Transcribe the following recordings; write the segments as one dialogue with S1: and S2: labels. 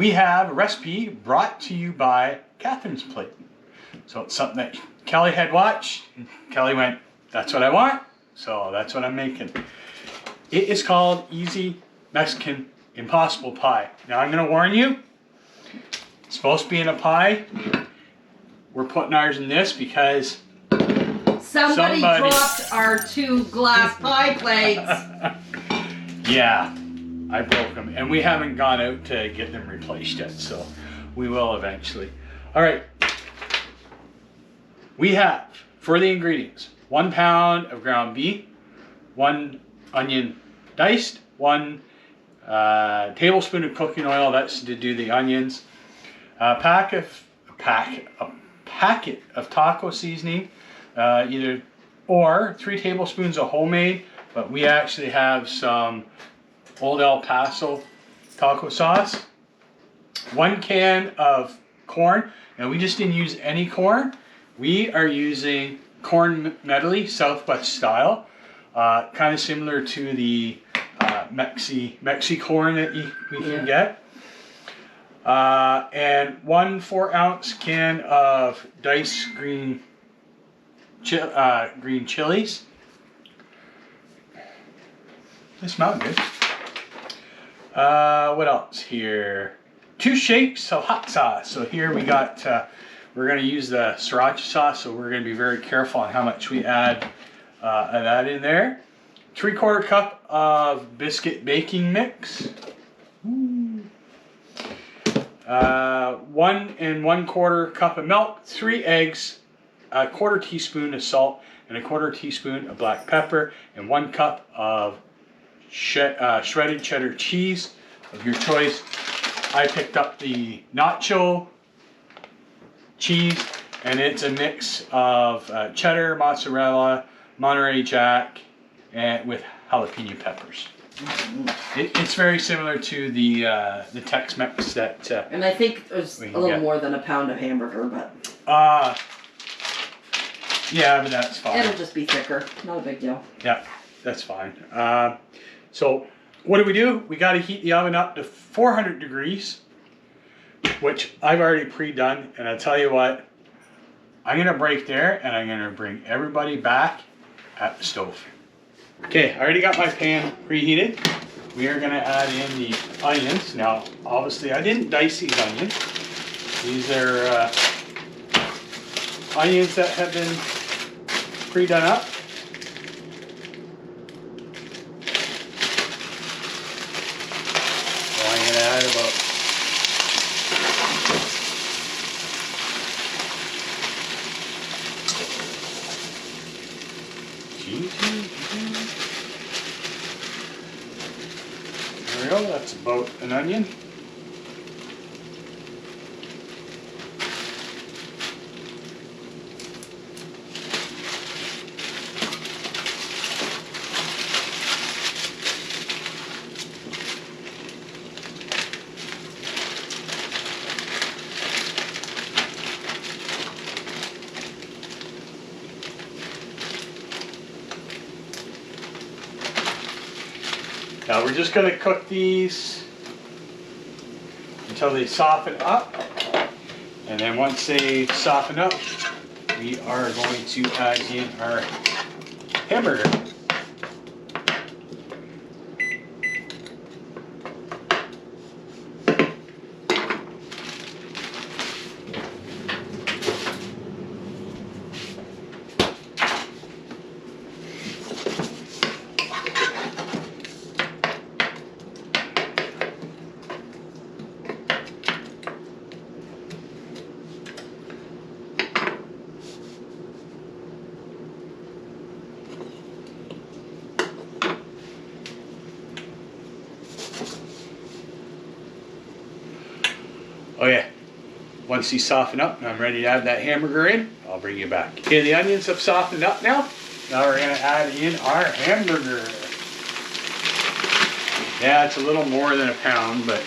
S1: we have a recipe brought to you by Catherine's Plate. So it's something that Kelly had watched. Kelly went, that's what I want. So that's what I'm making. It is called Easy Mexican Impossible Pie. Now I'm going to warn you, it's supposed to be in a pie. We're putting ours in this because
S2: somebody dropped our 2 glass pie plates.
S1: Yeah, I broke them. And we haven't gone out to get them replaced yet. So we will eventually. All right. We have, for the ingredients, 1 pound of ground beef, 1 onion diced, 1 tablespoon of cooking oil, that's to do the onions, a packet of taco seasoning, or 3 tablespoons of homemade, but we actually have some Old El Paso taco sauce, 1 can of corn. Now we just didn't use any corn. We are using corn medley, Southwest style, kind of similar to the Mexi corn that we can get. And 1 4-ounce can of diced green chilies. They smell good. What else here? 2 shakes of hot sauce. So here we got, we're going to use the sriracha sauce, so we're going to be very careful on how much we add of that in there. 3/4 cup of biscuit baking mix. 1 1/4 cup of milk, 3 eggs, 1/4 teaspoon of salt, and 1/4 teaspoon of black pepper, and 1 cup of shredded cheddar cheese of your choice. I picked up the nacho cheese, and it's a mix of cheddar, mozzarella, Monterey Jack, and with jalapeno peppers. It's very similar to the Tex-Mex that.
S2: And I think there's a little more than a pound of hamburger, but.
S1: Yeah, but that's fine.
S2: It'll just be thicker. Not a big deal.
S1: Yeah, that's fine. So what do? We got to heat the oven up to 400 degrees, which I've already pre-done. And I tell you what, I'm gonna break there, and I'm gonna bring everybody back at the stove. Okay, I already got my pan preheated. We are gonna add in the onions. Now, obviously, I didn't dice these onions. These are onions that have been pre-done up. So I'm gonna add about there we go, that's about an onion. Now we're just going to cook these until they soften up, and then once they soften up, we are going to add in our hamburger. Oh yeah, once these soften up and I'm ready to add that hamburger in, I'll bring you back. Okay, the onions have softened up now. Now we're gonna add in our hamburger. Yeah, it's a little more than a pound, but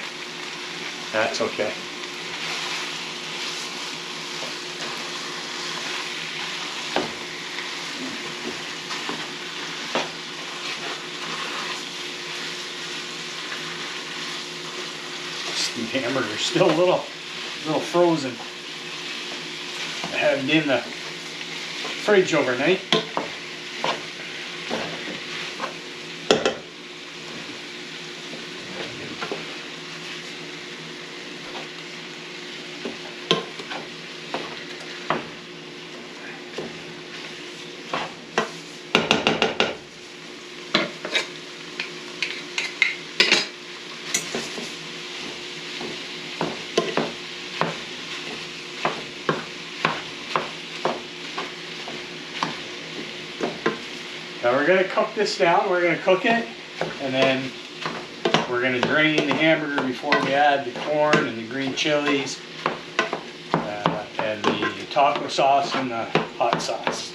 S1: that's okay. The hamburger. Still a little frozen. I had it in the fridge overnight. Now we're going to cook this down. We're going to cook it, and then we're going to drain the hamburger before we add the corn and the green chilies and the taco sauce and the hot sauce.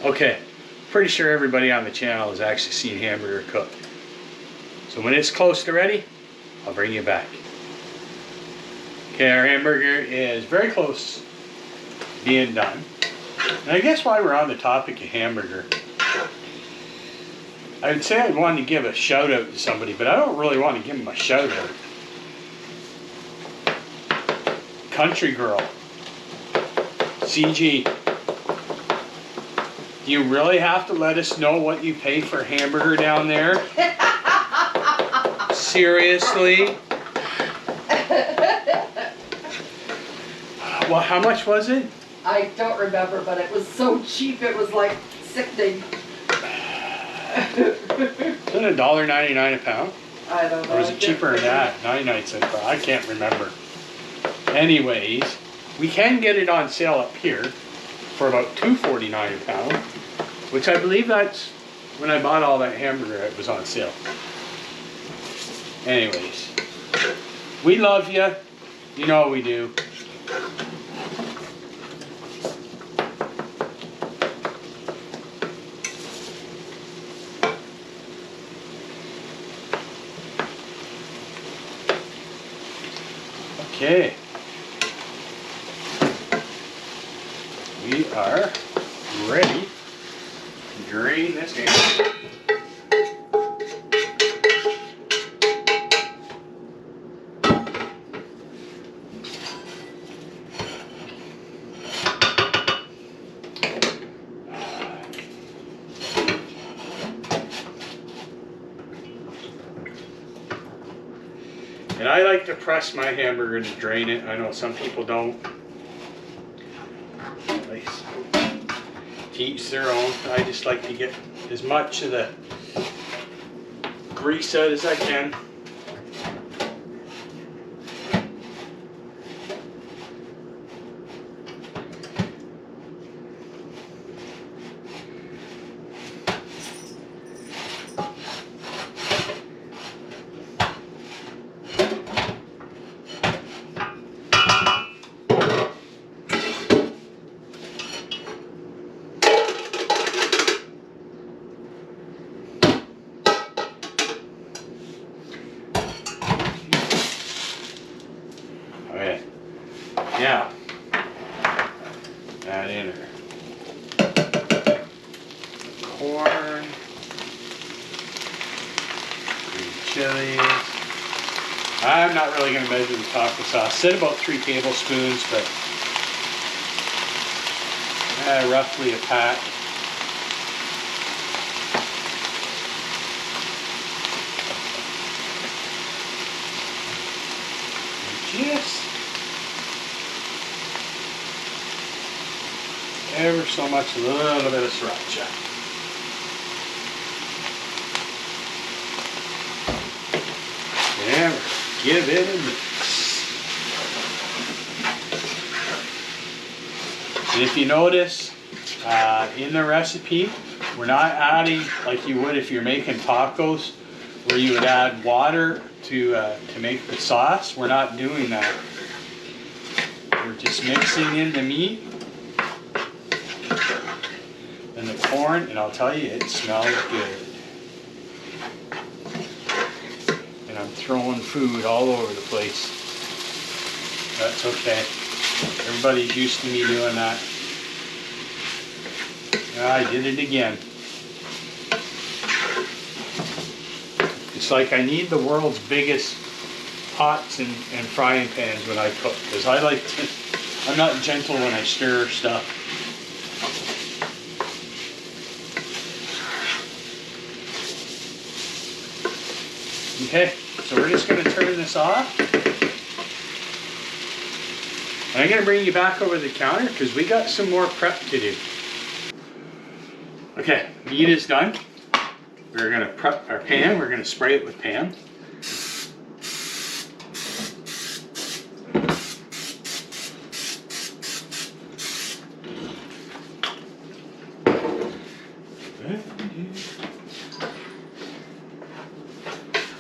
S1: Okay, pretty sure everybody on the channel has actually seen hamburger cooked. So when it's close to ready, I'll bring you back. Okay, our hamburger is very close to being done. And I guess while we're on the topic of hamburger, I would say I'd want to give a shout out to somebody, but I don't really want to give them a shout out. Country Girl, CG. Do you really have to let us know what you pay for a hamburger down there? Seriously? Well, how much was it?
S2: I don't remember, but it was so cheap it was like sickening.
S1: Isn't it $1.99 a pound?
S2: I don't know.
S1: Or was it cheaper than that? 99 cents per pound. I can't remember. Anyways, we can get it on sale up here for about $2.49 a pound, which I believe that's when I bought all that hamburger, it was on sale. Anyways, we love you. You know we do. Okay. We are ready to drain this hamburger. And I like to press my hamburger to drain it. I know some people don't. To each their own. I just like to get as much of the grease out as I can. Okay, now add in our corn, green chilies. I'm not really going to measure the taco sauce. Said about 3 tablespoons, but roughly a pack. Just ever so much, a little bit of sriracha. And give it a mix. And if you notice, in the recipe, we're not adding like you would if you're making tacos, where you would add water to make the sauce. We're not doing that. We're just mixing in the meat and the corn, and I'll tell you, it smells good. And I'm throwing food all over the place. That's okay. Everybody's used to me doing that. I did it again. It's like I need the world's biggest pots and frying pans when I cook, because I like to, I'm not gentle when I stir stuff. Okay, so we're just going to turn this off. And I'm going to bring you back over the counter because we got some more prep to do. Okay, meat is done. We're going to prep our pan. We're going to spray it with Pam.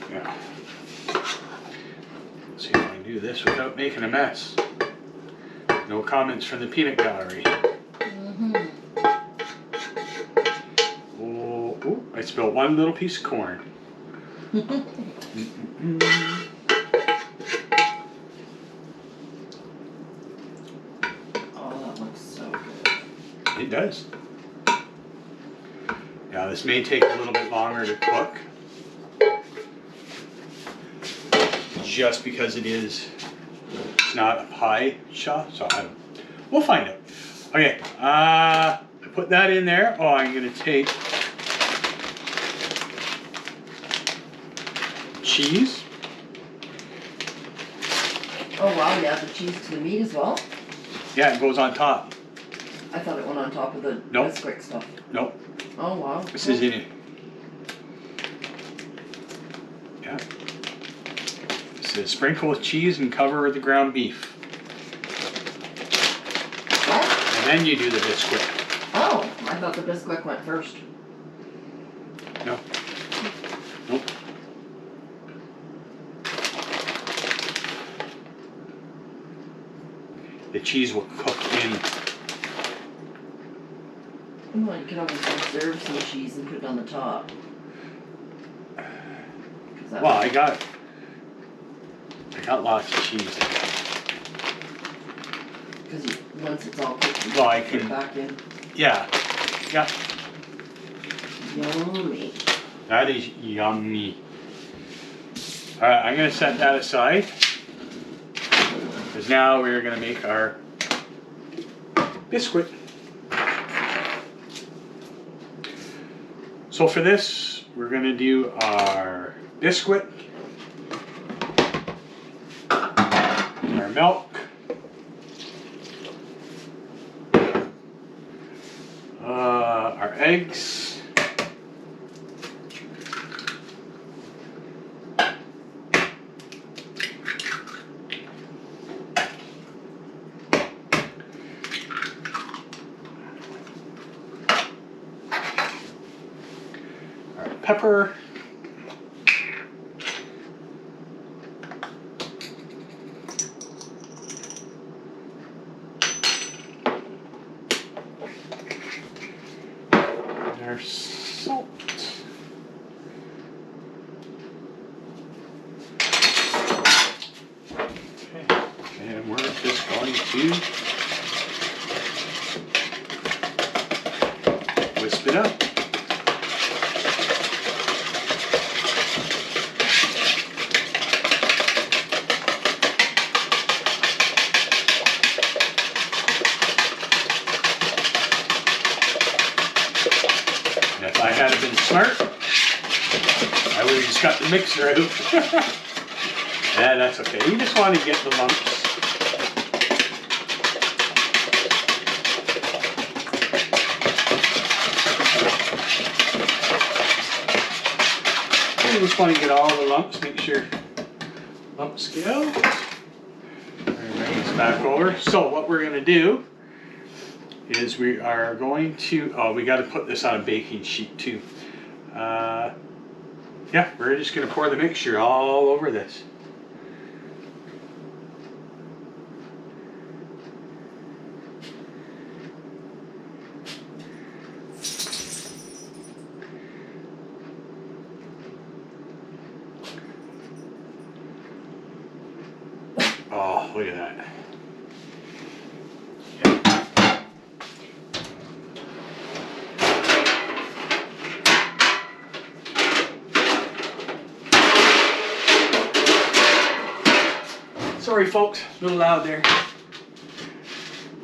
S1: Yeah. Let's see if I can do this without making a mess. No comments from the peanut gallery. Oh, I spilled one little piece of corn.
S2: Oh, that looks so good.
S1: It does. Now this may take a little bit longer to cook, just because it's not a pie shop, so we'll find it. Okay, I put that in there. Oh, I'm gonna take cheese.
S2: Oh wow, you add the cheese to the meat as well?
S1: Yeah, it goes on top.
S2: I thought it went on top of the
S1: Nope.
S2: Bisquick stuff.
S1: Nope.
S2: Oh wow.
S1: This is in it. Yeah. It says sprinkle with cheese and cover with the ground beef.
S2: What?
S1: And then you do the Bisquick.
S2: Oh, I thought the Bisquick went first.
S1: No. Nope. The cheese will cook in.
S2: Well, you could always reserve some cheese and put it on the top.
S1: Well, I got lots of cheese.
S2: Because once it's all cooked, you
S1: Well, I
S2: put it
S1: can-
S2: back in.
S1: Yeah. Yeah.
S2: Yummy.
S1: That is yummy. Alright, I'm going to set that aside. Because now we're going to make our Bisquick. So for this, we're going to do our Bisquick, our milk, our eggs, our pepper, our salt. Okay, and we're just going to whisk it up. And if I had been smart, I would have just got the mixer out. Yeah, that's okay. You just want to get the lumps. you just want to get all the lumps, make sure lumps get out. Alright, it's back over. So what we're going to do is we are going to, oh, we got to put this on a baking sheet too. Yeah, we're just going to pour the mixture all over this. Oh, look at that. Sorry folks, a little loud there.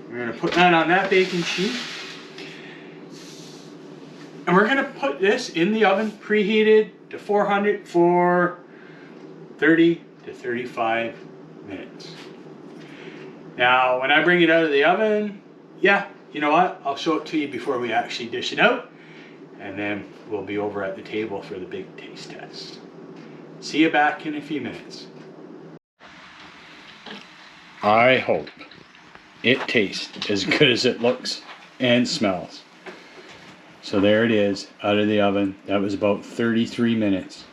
S1: We're going to put that on that baking sheet. And we're going to put this in the oven, preheated to 400 for 30 to 35 minutes. Now, when I bring it out of the oven, yeah, you know what? I'll show it to you before we actually dish it out. And then we'll be over at the table for the big taste test. See you back in a few minutes. I hope it tastes as good as it looks and smells. So there it is, out of the oven. That was about 33 minutes.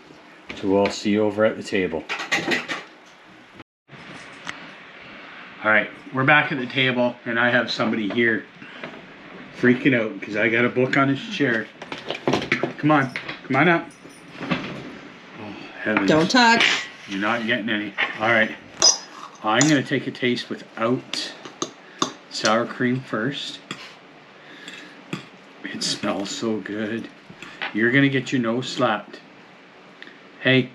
S1: So we'll see you over at the table. Alright, we're back at the table, and I have somebody here freaking out because I got a book on his chair. Come on up. Oh, heavens.
S2: Don't touch.
S1: You're not getting any. Alright. I'm going to take a taste without sour cream first. It smells so good. You're going to get your nose slapped. Hey.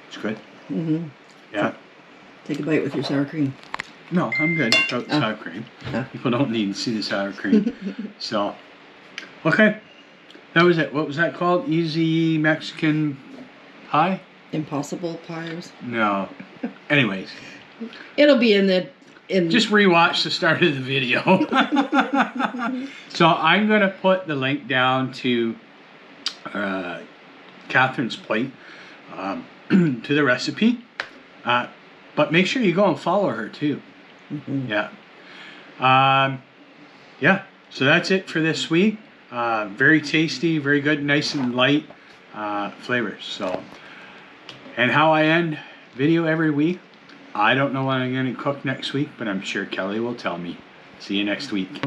S1: It's good.
S2: Mm-hmm.
S1: Yeah.
S2: Take a bite with your sour cream.
S1: No, I'm good without the sour cream. People don't need to see the sour cream. So, okay. That was it. What was that called? Easy Mexican pie?
S2: Impossible pies?
S1: No. Anyways.
S2: It'll be in the...
S1: Just rewatch the start of the video. So I'm going to put the link down to Catherine's plate. To the recipe, but make sure you go and follow her too.
S2: Mm-hmm.
S1: Yeah, so that's it for this week. Very tasty, very good, nice and light flavors. So, and how I end video every week, I don't know what I'm going to cook next week, but I'm sure Kelly will tell me. See you next week.